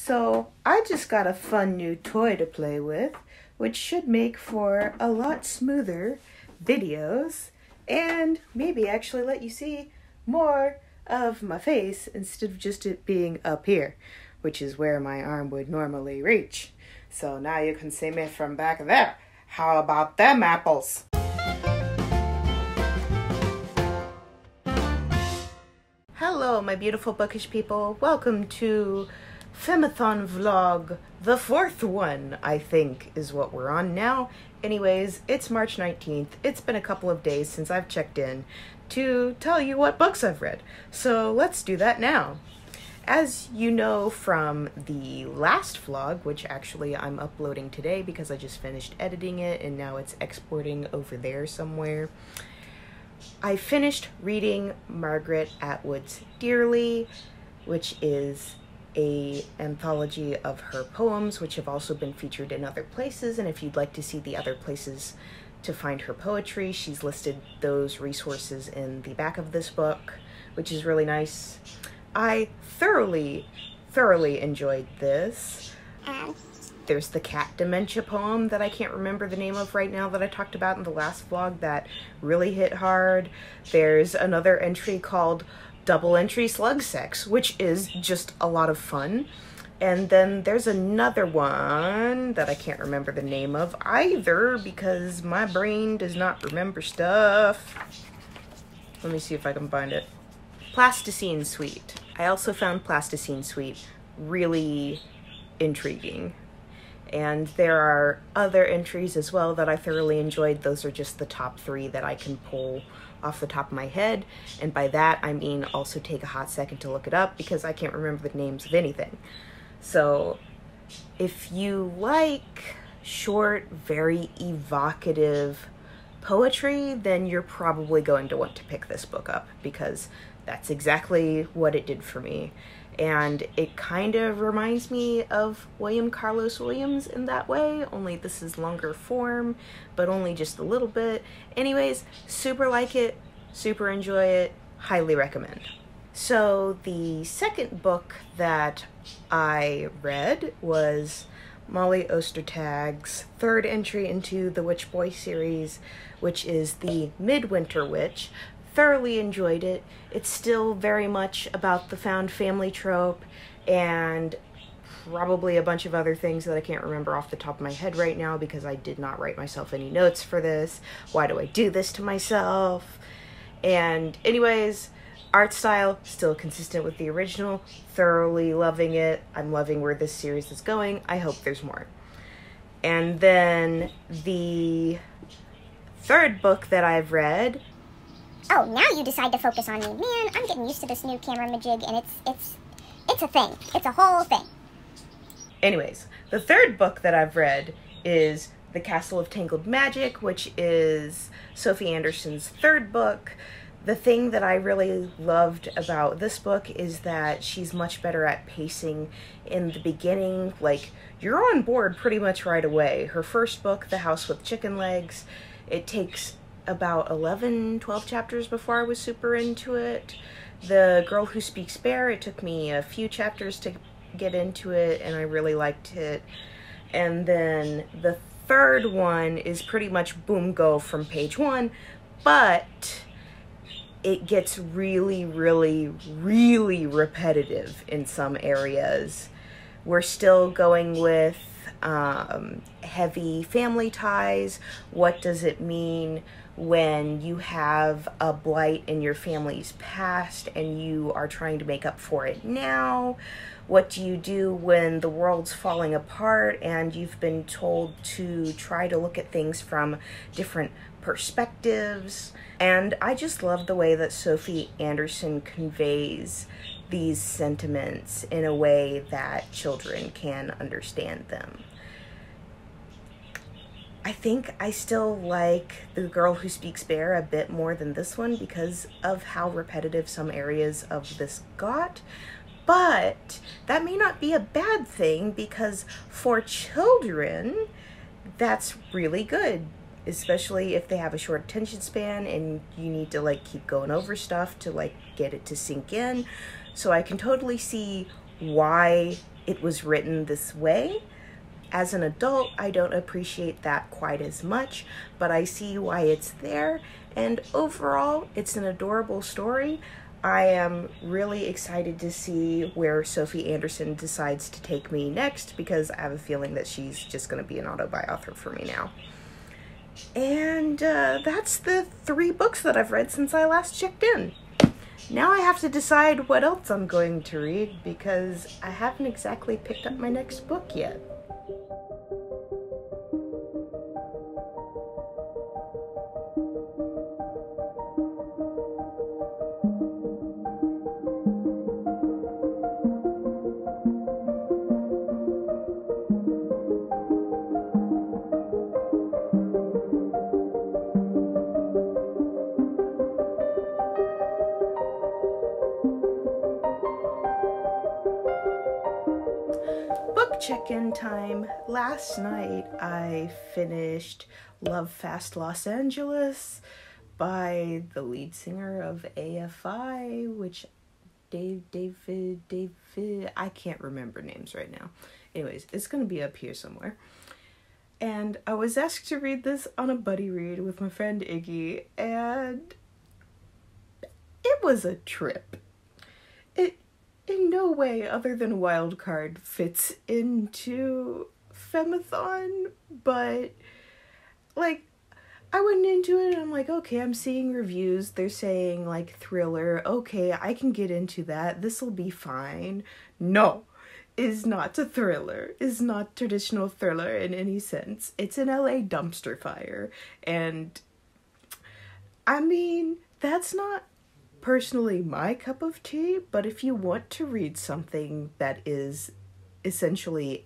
So I just got a fun new toy to play with, which should make for a lot smoother videos and maybe actually let you see more of my face instead of just it being up here, which is where my arm would normally reach. So now you can see me from back there. How about them apples? Hello, my beautiful bookish people. Welcome to Femathon vlog, the fourth one, I think, is what we're on now. Anyways, it's March 19th. It's been a couple of days since I've checked in to tell you what books I've read. So let's do that now. As you know from the last vlog, which actually I'm uploading today because I just finished editing it and now it's exporting over there somewhere, I finished reading Margaret Atwood's Dearly, which is an anthology of her poems, which have also been featured in other places. And if you'd like to see the other places to find her poetry, she's listed those resources in the back of this book, which is really nice. I thoroughly enjoyed this. There's the cat dementia poem that I can't remember the name of right now that I talked about in the last vlog that really hit hard. There's another entry called Double Entry Slug Sex, which is just a lot of fun. And then there's another one that I can't remember the name of either because my brain does not remember stuff. Let me see if I can find it. Plasticine Suite. I also found Plasticine Suite really intriguing. And there are other entries as well that I thoroughly enjoyed. Those are just the top three that I can pull off the top of my head. And by that, I mean also take a hot second to look it up because I can't remember the names of anything. So if you like short, very evocative poetry, then you're probably going to want to pick this book up because that's exactly what it did for me. And it kind of reminds me of William Carlos Williams in that way, only this is longer form, but only just a little bit. Anyways, super like it, super enjoy it, highly recommend. So the second book that I read was Molly Ostertag's third entry into the Witch Boy series, which is The Midwinter Witch. Thoroughly enjoyed it. It's still very much about the found family trope and probably a bunch of other things that I can't remember off the top of my head right now because I did not write myself any notes for this. Why do I do this to myself? And anyways, art style still consistent with the original. Thoroughly loving it. I'm loving where this series is going. I hope there's more. And then the third book that I've read. Oh, now you decide to focus on me. Man, I'm getting used to this new camera majig, and it's a thing. It's a whole thing. Anyways, the third book that I've read is The Castle of Tangled Magic, which is Sophie Anderson's third book. The thing that I really loved about this book is that she's much better at pacing in the beginning. Like, you're on board pretty much right away. Her first book, The House with Chicken Legs, it takes about 11-12 chapters before I was super into it. The Girl Who Speaks Bear, it took me a few chapters to get into it and I really liked it. And then the third one is pretty much boom go from page one, but it gets really repetitive in some areas. We're still going with heavy family ties. What does it mean when you have a blight in your family's past and you are trying to make up for it now? What do you do when the world's falling apart and you've been told to try to look at things from different perspectives? And I just love the way that Sophie Anderson conveys these sentiments in a way that children can understand them. I think I still like The Girl Who Speaks Bear a bit more than this one because of how repetitive some areas of this got. But that may not be a bad thing because for children, that's really good, especially if they have a short attention span and you need to like keep going over stuff to like get it to sink in. So I can totally see why it was written this way. As an adult, I don't appreciate that quite as much, but I see why it's there, and overall, it's an adorable story. I am really excited to see where Sophie Anderson decides to take me next, because I have a feeling that she's just going to be an autobiographer for me now. And that's the 3 books that I've read since I last checked in. Now I have to decide what else I'm going to read, because I haven't exactly picked up my next book yet. Book check-in time. Last night I finished Love Fast Los Angeles by the lead singer of AFI, which David, I can't remember names right now. Anyways, it's going to be up here somewhere. And I was asked to read this on a buddy read with my friend Iggy, and it was a trip. It in no way other than Wildcard fits into Femathon, but like I went into it and I'm like, okay, I'm seeing reviews, they're saying like thriller, okay, I can get into that, this'll be fine. No, is not a thriller, is not traditional thriller in any sense. It's an LA dumpster fire, and I mean, that's not personally my cup of tea, but if you want to read something that is essentially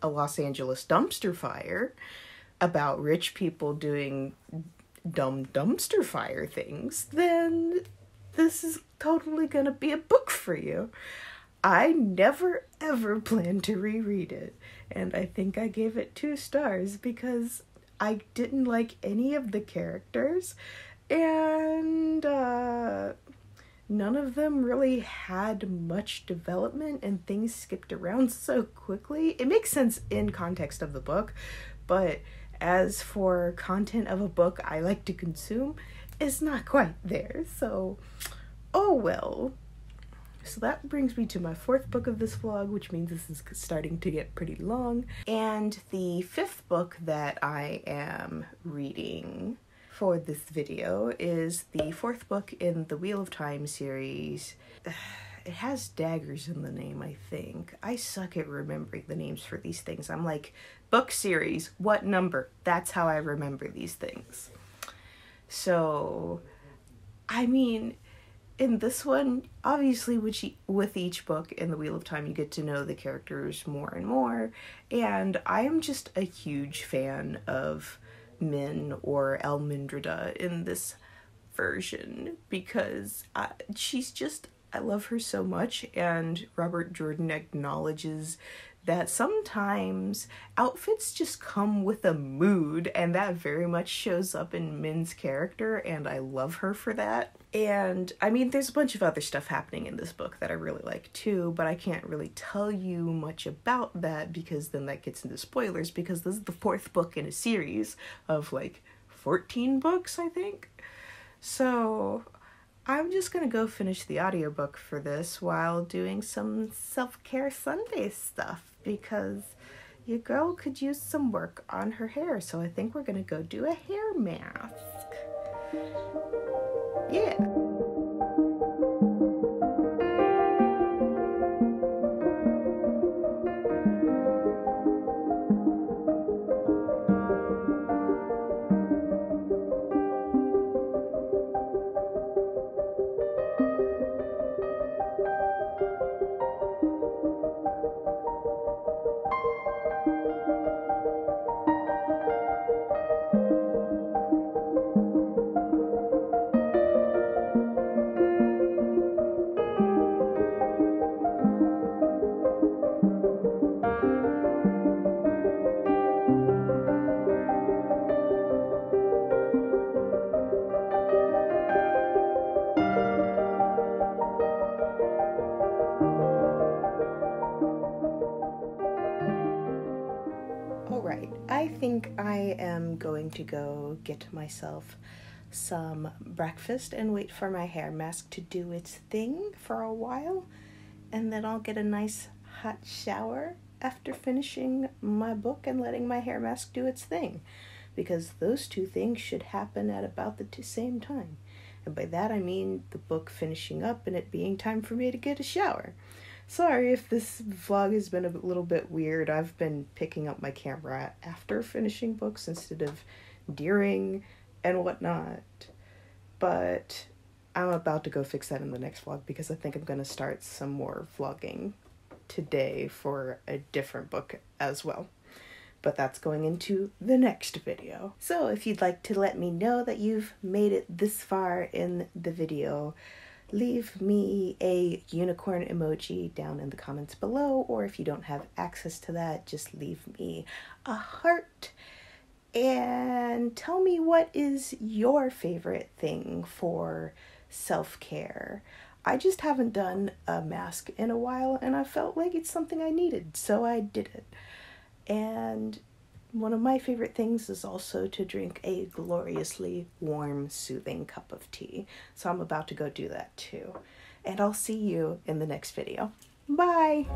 a Los Angeles dumpster fire about rich people doing dumb dumpster fire things, then this is totally gonna be a book for you. I never ever plan to reread it, and I think I gave it 2 stars because I didn't like any of the characters, and none of them really had much development, and things skipped around so quickly. It makes sense in context of the book, but as for content of a book I like to consume, it's not quite there, so oh well. So that brings me to my 4th book of this vlog, which means this is starting to get pretty long. And the 5th book that I am reading for this video is the 4th book in the Wheel of Time series. It has daggers in the name, I think. I suck at remembering the names for these things. I'm like, book series, what number? That's how I remember these things. So, I mean, in this one, obviously with each book in the Wheel of Time, you get to know the characters more and more, and I am just a huge fan of Min, or Elmindrida, in this version, because she's just, I love her so much, and Robert Jordan acknowledges that sometimes outfits just come with a mood, and that very much shows up in Min's character, and I love her for that. And I mean, there's a bunch of other stuff happening in this book that I really like too, but I can't really tell you much about that because then that gets into spoilers, because this is the 4th book in a series of like 14 books, I think. So I'm just gonna go finish the audiobook for this while doing some self-care Sunday stuff, because your girl could use some work on her hair, so I think we're gonna go do a hair mask. Yeah. I think I am going to go get myself some breakfast and wait for my hair mask to do its thing for a while, and then I'll get a nice hot shower after finishing my book and letting my hair mask do its thing, because those two things should happen at about the same time. And by that I mean the book finishing up and it being time for me to get a shower. Sorry if this vlog has been a little bit weird. I've been picking up my camera after finishing books instead of during and whatnot. But I'm about to go fix that in the next vlog because I think I'm going to start some more vlogging today for a different book as well. But that's going into the next video. So if you'd like to let me know that you've made it this far in the video, leave me a unicorn emoji down in the comments below, or if you don't have access to that, just leave me a heart and tell me what is your favorite thing for self-care. I just haven't done a mask in a while and I felt like it's something I needed, so I did it. And one of my favorite things is also to drink a gloriously warm, soothing cup of tea. So I'm about to go do that too. And I'll see you in the next video. Bye!